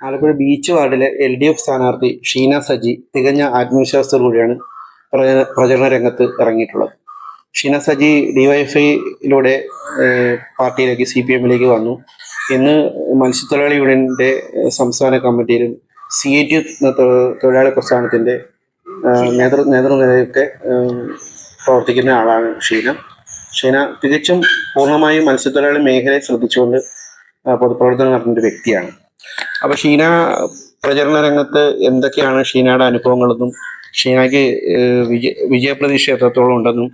Alappuzha beach വാർഡിലെ LDF സ്ഥാനാർത്ഥി ഷീന സജി തികഞ്ഞ ആത്മവിശ്വാസത്തോടുകൂടിയാണ് പ്രചരണ രംഗത്ത് ഇറങ്ങിയിട്ടുള്ളത്. ഷീന സജി DYFIയിലൂടെ പാർട്ടിയിലേക്ക് CPMലേക്ക് വന്നു. ഇന്ന് മത്സ്യത്തൊഴിലാളി യൂണിയന്റെ സംസ്ഥാന കമ്മിറ്റിയിലും CITU തൊഴിലാളി പ്രസ്ഥാനത്തിന്റെ നേതൃനിരയൊക്കെ പ്രവർത്തിക്കുന്ന ആളാണ് ഷീന തികച്ചും പൂർണ്ണമായും മത്സ്യത്തൊഴിലാളി മേഖലയെ ശ്രദ്ധിച്ചുകൊണ്ട് പൊതുപ്രവർത്തനം നടത്തുന്ന ഒരു വ്യക്തിയാണ്. അപ്പൊ ഷീന പ്രചരണ രംഗത്ത് എന്തൊക്കെയാണ് ഷീനയുടെ അനുഭവങ്ങളെന്നും ഷീനയ്ക്ക് വിജയപ്രതീക്ഷ എത്രത്തോളം ഉണ്ടെന്നും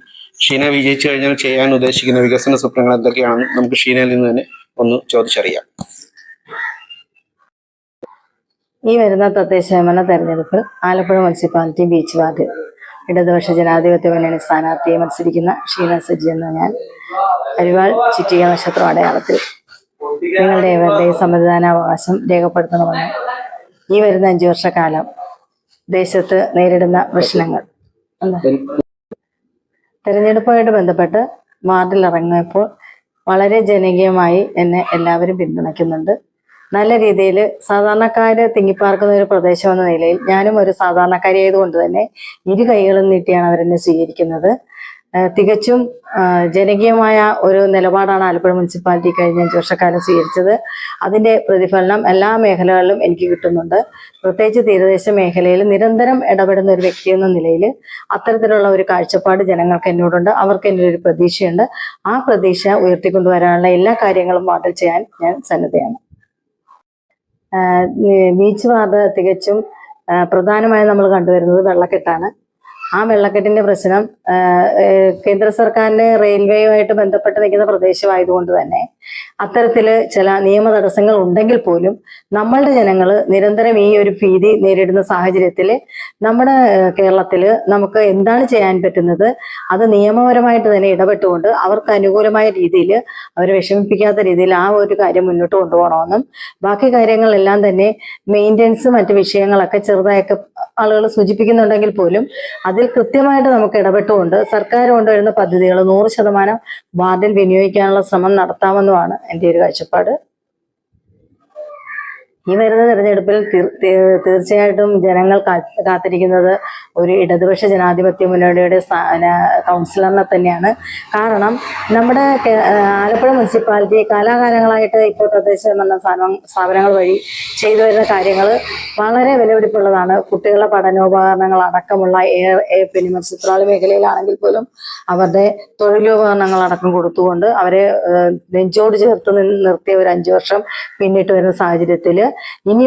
ഷീന വിജയിച്ചു കഴിഞ്ഞാൽ ചെയ്യാൻ ഉദ്ദേശിക്കുന്ന വികസന സ്വപ്നങ്ങൾ എന്തൊക്കെയാണെന്നും നമുക്ക് ഷീനയിൽ നിന്ന് തന്നെ ഒന്ന് ചോദിച്ചറിയാം. ഈ വരുന്ന തദ്ദേശഭരണ തെരഞ്ഞെടുപ്പിൽ ആലപ്പുഴ മുനിസിപ്പാലിറ്റി ബീച്ച് വാർഡ് ഇടതുപക്ഷ ജനാധിപത്യ മുന്നണി സ്ഥാനാർത്ഥിയെ മത്സരിക്കുന്ന ഷീന സജി എന്ന ഞാൻ അരിവാൾ ചുറ്റിക നക്ഷത്ര അടയാളത്തിൽ നിങ്ങളുടെ ഏവരുടെയും സമ്മതിദാനാവകാശം രേഖപ്പെടുത്തണമെന്ന് ഈ വരുന്ന 5 വർഷക്കാലം ദേശത്ത് നേരിടുന്ന പ്രശ്നങ്ങൾ തെരഞ്ഞെടുപ്പുമായിട്ട് ബന്ധപ്പെട്ട് വാർഡിൽ ഇറങ്ങിയപ്പോൾ വളരെ ജനകീയമായി എന്നെ എല്ലാവരും പിന്തുണയ്ക്കുന്നുണ്ട്. നല്ല രീതിയിൽ സാധാരണക്കാര് തിങ്ങിപ്പാർക്കുന്ന ഒരു പ്രദേശം എന്ന നിലയിൽ ഞാനും ഒരു സാധാരണക്കാരി ആയതുകൊണ്ട് തന്നെ ഇരു കൈകളും നീട്ടിയാണ് അവരെന്നെ സ്വീകരിക്കുന്നത്. തികച്ചും ജനകീയമായ ഒരു നിലപാടാണ് ആലപ്പുഴ മുനിസിപ്പാലിറ്റി കഴിഞ്ഞ 5 വർഷക്കാലം സ്വീകരിച്ചത്. അതിന്റെ പ്രതിഫലനം എല്ലാ മേഖലകളിലും എനിക്ക് കിട്ടുന്നുണ്ട്. പ്രത്യേകിച്ച് തീരദേശ മേഖലയിൽ നിരന്തരം ഇടപെടുന്ന ഒരു വ്യക്തി എന്ന നിലയിൽ അത്തരത്തിലുള്ള ഒരു കാഴ്ചപ്പാട് ജനങ്ങൾക്ക് എന്നോടുണ്ട്. അവർക്ക് എന്നിൽ ഒരു പ്രതീക്ഷയുണ്ട്. ആ പ്രതീക്ഷ ഉയർത്തിക്കൊണ്ടുവരാനുള്ള എല്ലാ കാര്യങ്ങളും വാർഡിൽ ചെയ്യാൻ ഞാൻ സന്നദ്ധയാണ്. ബീച്ച് വാർഡ് തികച്ചും പ്രധാനമായും നമ്മൾ കണ്ടുവരുന്നത് വെള്ളക്കെട്ടാണ്. ആ വെള്ളക്കെട്ടിന്റെ പ്രശ്നം കേന്ദ്ര സർക്കാരിന്റെ റെയിൽവേയുമായിട്ട് ബന്ധപ്പെട്ട് നിൽക്കുന്ന പ്രദേശമായതുകൊണ്ട് തന്നെ അത്തരത്തില് ചില നിയമ തടസ്സങ്ങൾ ഉണ്ടെങ്കിൽ പോലും നമ്മളുടെ ജനങ്ങൾ നിരന്തരം ഈ ഒരു ഭീതി നേരിടുന്ന സാഹചര്യത്തിൽ നമ്മുടെ കേരളത്തില് നമുക്ക് എന്താണ് ചെയ്യാൻ പറ്റുന്നത് അത് നിയമപരമായിട്ട് തന്നെ ഇടപെട്ടുകൊണ്ട് അവർക്ക് അനുകൂലമായ രീതിയിൽ അവരെ വിഷമിപ്പിക്കാത്ത രീതിയിൽ ആ ഒരു കാര്യം മുന്നോട്ട് കൊണ്ടുപോകണമെന്നും ബാക്കി കാര്യങ്ങളെല്ലാം തന്നെ മെയിൻ്റെനൻസ് മറ്റു വിഷയങ്ങളൊക്കെ ചെറുതായൊക്കെ ആളുകൾ സൂചിപ്പിക്കുന്നുണ്ടെങ്കിൽ പോലും അതിൽ കൃത്യമായിട്ട് നമുക്ക് ഇടപെട്ടുകൊണ്ട് സർക്കാർ കൊണ്ടുവരുന്ന പദ്ധതികൾ 100% വാർഡിൽ വിനിയോഗിക്കാനുള്ള ശ്രമം നടത്താമെന്നുമാണ് എൻ്റെ ഒരു കാഴ്ചപ്പാട്. ഈ വരുന്ന തെരഞ്ഞെടുപ്പിൽ തീർച്ചയായിട്ടും ജനങ്ങൾ കാത്തിരിക്കുന്നത് ഒരു ഇടതുപക്ഷ ജനാധിപത്യ മുന്നണിയുടെ കൗൺസിലറിനെ തന്നെയാണ്. കാരണം നമ്മുടെ ആലപ്പുഴ മുനിസിപ്പാലിറ്റി കാലാകാലങ്ങളായിട്ട് ഇപ്പോൾ തദ്ദേശ സ്ഥാപനങ്ങൾ വഴി ചെയ്തു വരുന്ന കാര്യങ്ങൾ വളരെ വിലപിടിപ്പുള്ളതാണ്. കുട്ടികളുടെ പഠനോപകരണങ്ങൾ അടക്കമുള്ള പിന്നെ മത്സ്യത്തൊഴിലാളി മേഖലയിലാണെങ്കിൽ പോലും അവരുടെ തൊഴിലുപകരണങ്ങൾ അടക്കം കൊടുത്തുകൊണ്ട് അവരെ നെഞ്ചോട് ചേർത്ത് നിർത്തിയ ഒരു 5 വർഷം പിന്നിട്ട് വരുന്ന സാഹചര്യത്തിൽ ഇനി